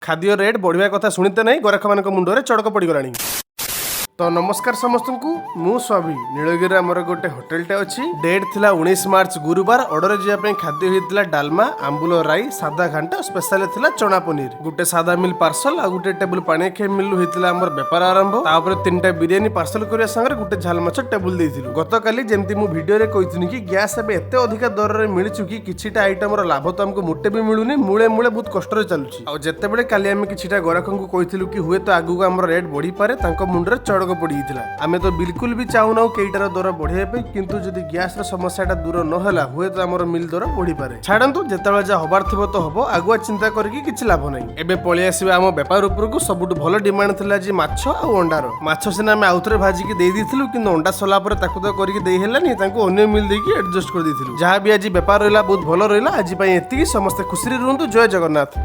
खाद्य रेट बढ़िया कथा शुणीते नहीं गोरख मान मुंडे चड़क पड़गलानी। तो नमस्कार समस्त को मु स्वाभी नीलगिरी आमर गोटे होटेलटे अच्छी डेट थिला 19 मार्च गुरुवार ऑर्डर जावाई खाद्य होता डालमा आंबुल राई सादा घांट स्पेशल थिला चना पनीर गोटे सादा मिल पार्सल आ गोटे टेबुल पानी खे मिल होता आमर बेपार आरंभ तापर 3टा बिरियानी पार्सल करने संगे गोटे झाल माछ टेबुल देइथिलु। गतकाली जेमती मु वीडियो रे कहिथिनि कि गैस एबे एते अधिक दर रे मिलिछु कि किछिटा आइटम रो लाभ तो हमको मुटे भी मिलुनी मूले मूले बहुत कष्ट रे चलुछि। आ जेतेबेले काली हम किछिटा गराखन को कहिथिलु कि हुए तो आगु हमर रेट बढ़ी पारे तांको मुंडरे चड़क पड़ीला। आमे तो बिल्कुल भी चाहूना केईटार दर बढ़िया पे किंतु जदि गैस रो समस्याटा दूर न होला हुए तो हमर मिल दर बढ़ी पारे। छाड़ंतु जेतेबेले जा हबार थिबो तो हबो आगुआ चिंता करके किछि लाभ नै। एबे पळि आसीबा हम व्यापार ऊपर को सबुठ भलो डिमांड थिला जे माछ आ अंडार। माछ सिना हम आउथरे भाजी के देई दिथिलु किंतु अंडा सला पर ताकु तो करके देई हेलानी तांको अन्य मिल देकी एडजस्ट कर दिथिलु। जहां भी आज व्यापार रहला बहुत भलो रहला। आज पई एतिकी समस्त खुशी रे रहंतु। जय जगन्नाथ।